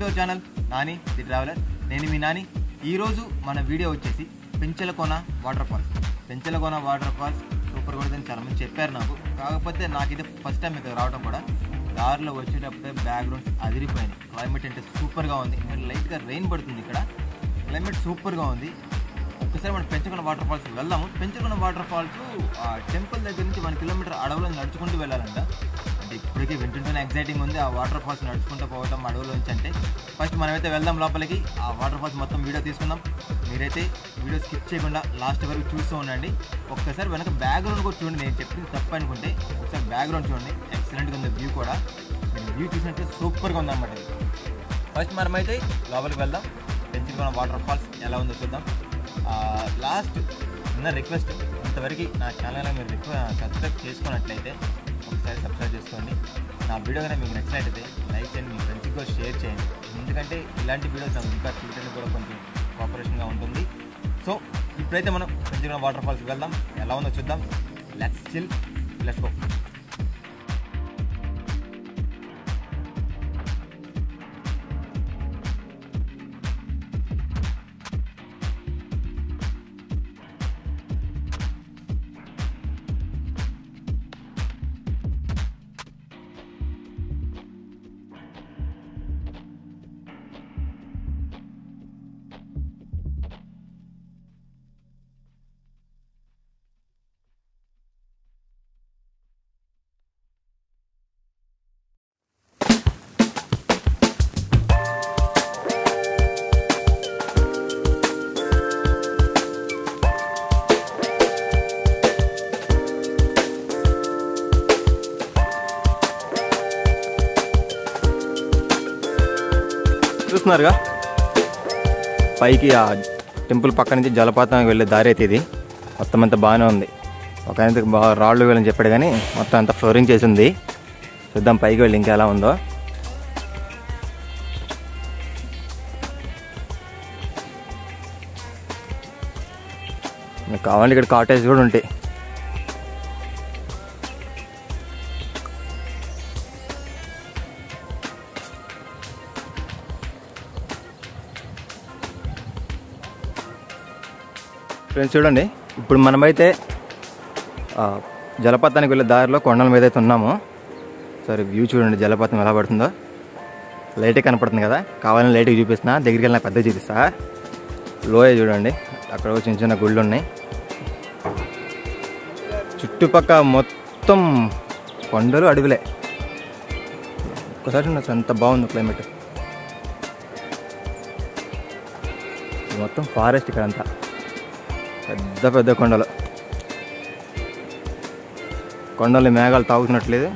To our channel Nani the traveller. నేను మీ నాని. ఈరోజు మన వీడియో వచ్చేసి Penchalakona water falls. Penchalakona water falls super కొడుతుందని చాలా మంది చెప్పారు నాకు. కాకపోతే నాకు ఇది ఫస్ట్ టైం ఇక్కడ రావడం కూడా. దారిలో వచ్చేటప్పుడే బ్యాక్గ్రౌండ్స్ అదిరిపోయింది. క్లైమేట్ అంటే సూపర్గా ఉంది. లైట్గా రెయిన్ పడుతుంది. ఇక్కడ క్లైమేట్ సూపర్గా ఉంది. ఒక్కసారి మనం పెంచలకోన వాటర్ ఫాల్స్ వెళ్దాము. పెంచలకోన వాటర్ ఫాల్స్ టెంపుల్ దగ్గర నుంచి 1 కిలోమీటర్ అడవులో నడుచుకుంటూ వెళ్ళాలంట. అంటే ఇప్పటికీ వింటుంటేనే ఎగ్జైటింగ్ ఉంది. ఆ వాటర్ ఫాల్స్ నడుచుకుంటూ పోవటం అడవుల నుంచి. అంటే ఫస్ట్ మనమైతే వెళ్దాం లోపలికి. ఆ వాటర్ ఫాల్స్ మొత్తం వీడియో తీసుకుందాం. మీరైతే వీడియో స్కిప్ చేయకుండా లాస్ట్ వరకు చూస్తూ ఉండండి. ఒక్కసారి వెనక బ్యాక్గ్రౌండ్ కూడా చూడండి. నేను చెప్పింది తప్పు అనుకుంటే ఒకసారి బ్యాక్గ్రౌండ్ చూడండి. ఎక్సలెంట్గా ఉంది వ్యూ కూడా. నేను వ్యూ చూసినట్టు సూపర్గా ఉందన్నమాట. ఫస్ట్ మనమైతే లోపలికి వెళ్దాం. పెంచలకోన వాటర్ ఫాల్స్ ఎలా ఉందో చూద్దాం. లాస్ట్ చిన్న రిక్వెస్ట్, ఇంతవరకు నా ఛానల్ మీరు సబ్స్క్రైబ్ చేసుకున్నట్లయితే ఒకసారి సబ్స్క్రైబ్ చేసుకోండి. నా వీడియో కనుక మీకు నచ్చినట్లయితే లైక్ చేయండి, మీ ఫ్రెండ్స్కి కూడా షేర్ చేయండి. ఎందుకంటే ఇలాంటి వీడియోస్ నాకు ఇంకా చూడటానికి కూడా కొంచెం కోఆపరేషన్గా ఉంటుంది. సో ఇప్పుడైతే మనం పెంచలకోన వాటర్ ఫాల్స్కి వెళ్దాం. ఎలా ఉందో చూద్దాం. Let's chill, let's go. చూస్తున్నారుగా పైకి ఆ టెంపుల్ పక్క నుంచి జలపాతానికి వెళ్ళే దారి అయితే ఇది. మొత్తం అంతా బాగానే ఉంది. ఒక ఆయన బాగా రాళ్ళు వెళ్ళని చెప్పాడు కానీ మొత్తం అంతా ఫ్లోరింగ్ చేసి ఉంది. చూద్దాం పైకి వెళ్ళి ఇంకా ఎలా ఉందో. మీకు కావాలి ఇక్కడ కాటేజ్ కూడా ఉంటాయి. ఫ్రెండ్స్ చూడండి, ఇప్పుడు మనమైతే జలపాతానికి వెళ్ళే దారిలో కొండల మీద అయితే ఉన్నాము. సరే వ్యూ చూడండి, జలపాతం ఎలా పడుతుందో. లైటే కనపడుతుంది కదా, కావాలని లైట్గా చూపిస్తున్నా. దగ్గరికి వెళ్ళిన పెద్ద చూపిస్తా. లోయ చూడండి, అక్కడ చిన్న చిన్న గుళ్ళు ఉన్నాయి. చుట్టుపక్క మొత్తం కొండలు అడవులే. ఒక్కసారి ఉండొచ్చు, అంత బాగుంది క్లైమేట్. మొత్తం ఫారెస్ట్ ఇక్కడ అంతా. పెద్ద పెద్ద కొండలు. కొండలు మేఘాలు తాగుతున్నట్లేదు.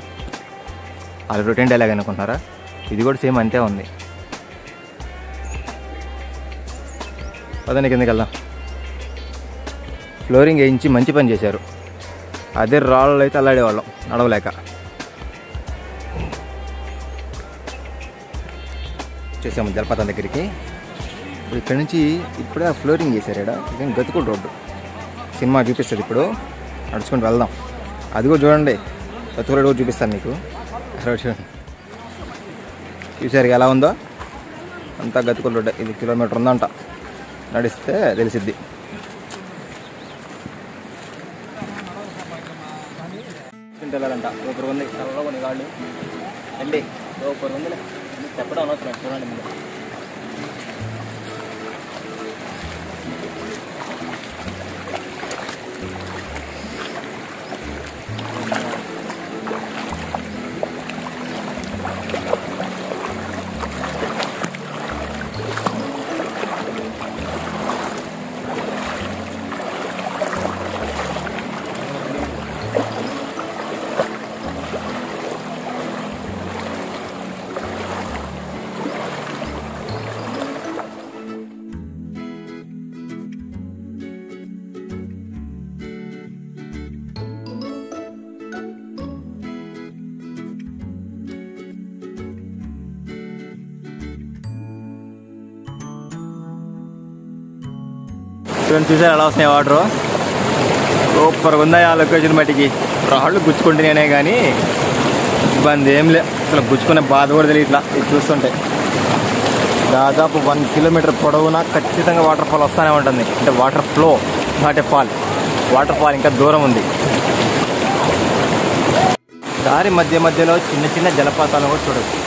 అది రొటీన్ డైలాగ్ అనుకుంటున్నారా? ఇది కూడా సేమ్ అంతే ఉంది. పదని కిందకి వెళ్దాం. ఫ్లోరింగ్ వేయించి మంచి పని చేశారు. అదే రాళ్ళు అయితే అల్లాడేవాళ్ళం నడవలేక. వచ్చేసాము జలపాతం దగ్గరికి. ఇప్పుడు ఇక్కడ నుంచి ఇప్పుడే ఫ్లోరింగ్ చేశారు. ఇక్కడ గతుకుల రోడ్డు సినిమా చూపిస్తుంది. ఇప్పుడు నడుచుకుంటూ వెళ్దాం. అది కూడా చూడండి, గతుకుల రోడ్డు చూపిస్తాను మీకు. చూడండి, చూసారు ఎలా ఉందో. అంతా గతుకుల రోడ్డు. ఇది 1 కిలోమీటర్ ఉందంట, నడిస్తే తెలిసిద్ది. వెళ్ళాలంట. సూపర్ ఉంది. చల్లగా కొన్ని గాళ్ళు వెళ్ళి సూపర్ ఉంది. చెప్పడం అనవసరం, చూడండి మీరు. చూసారు ఎలా వస్తున్నాయి వాటరు. సూపర్గా ఉన్నాయి. ఆ లొకేషన్ మట్టికి రాళ్ళు గుచ్చుకుంటున్నానే కానీ ఇబ్బంది ఏం లే. అసలు గుచ్చుకునే బాధ కూడా తెలియదు ఇట్లా ఇది చూస్తుంటే. దాదాపు 1 కిలోమీటర్ పొడవునా ఖచ్చితంగా వాటర్ ఫాల్ వస్తూనే ఉంటుంది. అంటే water flow, not a fall. Water fall ఇంకా దూరం ఉంది. దారి మధ్యలో చిన్న చిన్న జలపాతాలను కూడా చూడవచ్చు.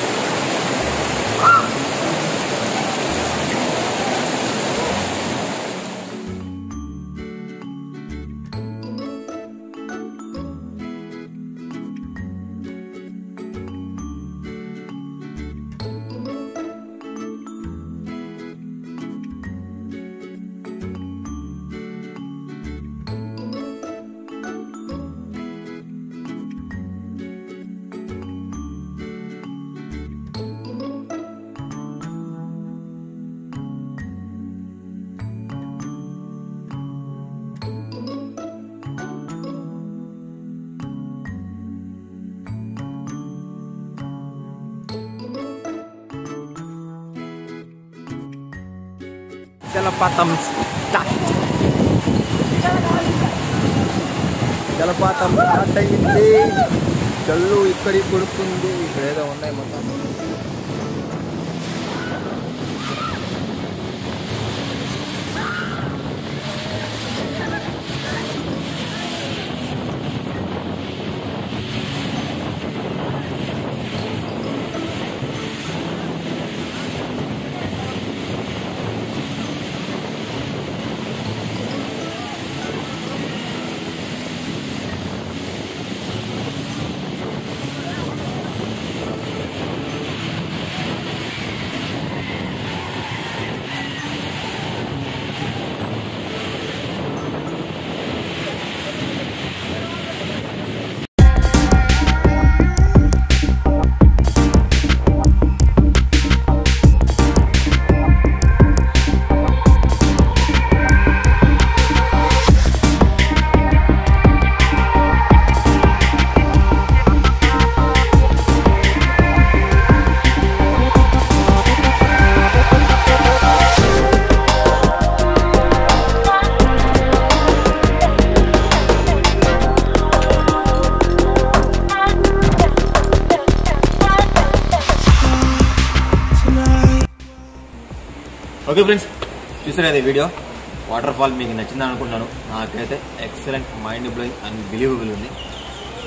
జలపాతం స్టార్ట్ అయ్యింది. జల్లు ఇక్కడికి కొడుతుంది. ఇక్కడ ఏదో ఉన్నాయి మొత్తం. ఓకే ఫ్రెండ్స్, చూసారు అదే వీడియో. వాటర్ ఫాల్ మీకు నచ్చిందని అనుకుంటున్నాను. నాకైతే ఎక్సలెంట్, మైండ్ బ్లోయింగ్, అన్బిలీవబుల్ ఉంది.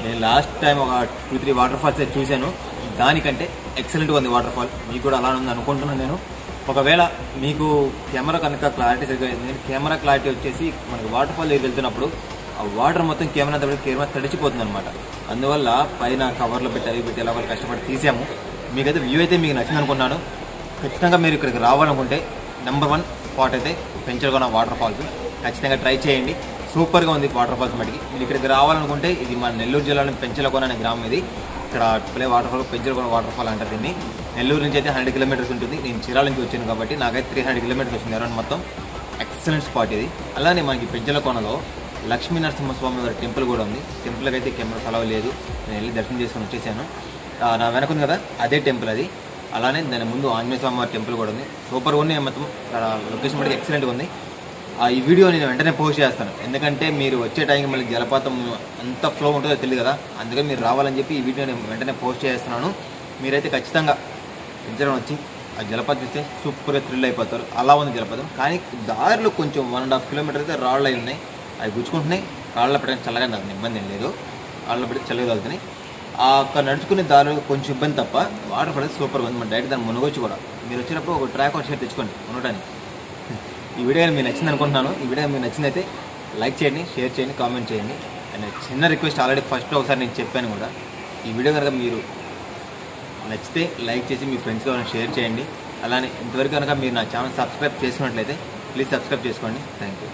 నేను లాస్ట్ టైం ఒక 2-3 వాటర్ ఫాల్స్ అయితే చూశాను. దానికంటే ఎక్సలెంట్గా ఉంది వాటర్ ఫాల్. మీకు కూడా అలా ఉంది అనుకుంటున్నాను నేను. ఒకవేళ మీకు కెమెరా కనుక క్లారిటీ సరిగ్గా అయింది. కెమెరా క్లారిటీ వచ్చేసి మనకి వాటర్ ఫాల్ దగ్గర వెళ్తున్నప్పుడు ఆ వాటర్ మొత్తం కెమెరా తడిచిపోతుంది అనమాట. అందువల్ల పైన కవర్లో పెట్టి అవి పెట్టి ఎలా వాళ్ళు కష్టపడి తీసాము. మీకైతే వ్యూ అయితే మీకు నచ్చింది అనుకుంటున్నాను. ఖచ్చితంగా మీరు ఇక్కడికి రావాలనుకుంటే నెంబర్ 1 స్పాట్ అయితే పెంచలకోన వాటర్ ఫాల్స్. ఖచ్చితంగా ట్రై చేయండి. సూపర్గా ఉంది వాటర్ ఫాల్స్ మటుకి. మీరు ఇక్కడికి రావాలనుకుంటే ఇది మన నెల్లూరు జిల్లాలో పెంచలకోన అనే గ్రామం. ఇది ఇక్కడ play water fall, Penchalakona water fall అంటారు దీన్ని. నెల్లూరు నుంచి అయితే 100 కిలోమీటర్స్ ఉంటుంది. నేను చీరాల నుంచి వచ్చాను కాబట్టి నాకైతే 300 కిలోమీటర్స్ వచ్చింది అరౌండ్ మొత్తం. ఎక్సలెంట్ స్పాట్ ఇది. అలానే మనకి పెంచలకోనలో లక్ష్మీ నరసింహస్వామి వారి టెంపుల్ కూడా ఉంది. టెంపుల్కి అయితే కెమెరా సెలవు లేదు. నేను వెళ్ళి దర్శనం చేసుకొని వచ్చేసాను. నా వెనకుంది కదా అదే టెంపుల్ అది. అలానే దాని ముందు ఆంజనేయ స్వామి వారి టెంపుల్ కూడా ఉంది. సూపర్గా ఉంది మొత్తం. లొకేషన్ మటుకు ఎక్సలెంట్గా ఉంది. ఈ వీడియో నేను వెంటనే పోస్ట్ చేస్తాను. ఎందుకంటే మీరు వచ్చే టైంకి మళ్ళీ జలపాతం ఎంత ఫ్లో ఉంటుందో తెలియదు కదా. అందుకని మీరు రావాలని చెప్పి ఈ వీడియో నేను వెంటనే పోస్ట్ చేస్తున్నాను. మీరైతే ఖచ్చితంగా పెంచడం వచ్చి ఆ జలపాతం చూస్తే సూపర్గా థ్రిల్ అయిపోతారు. అలా ఉంది జలపాతం. కానీ దారిలో కొంచెం 1.5 కిలోమీటర్ అయితే రాళ్ళు అయి ఉన్నాయి. అవి గుచ్చుకుంటున్నాయి. కాళ్ళ పెట్టడానికి చల్లగా నాకు ఇబ్బంది ఏం లేదు. కాళ్ళ పెట్టి చల్లగా తగులుతున్నాయి. అక్కడ నడుచుకునే దారిలో కొంచెం ఇబ్బంది తప్ప వాటర్ ఫాల్ సూపర్గా ఉంది. మన డైరెక్ట్ దాన్ని మునగొచ్చు కూడా. మీరు వచ్చినప్పుడు ఒక ట్రాక్ ఒక షేర్ తెచ్చుకోండి ఉండడానికి. ఈ వీడియో మీకు నచ్చింది అనుకుంటున్నాను. ఈ వీడియో మీకు నచ్చిందైతే లైక్ చేయండి, షేర్ చేయండి, కామెంట్ చేయండి. అండ్ చిన్న రిక్వెస్ట్, ఆల్రెడీ ఫస్ట్లో ఒకసారి నేను చెప్పాను కూడా. ఈ వీడియో కనుక మీరు నచ్చితే లైక్ చేసి మీ ఫ్రెండ్స్కి ఎవరైనా షేర్ చేయండి. అలానే ఇంతవరకు కనుక మీరు నా ఛానల్ సబ్స్క్రైబ్ చేసుకున్నట్లయితే ప్లీజ్ సబ్స్క్రైబ్ చేసుకోండి. Thank you.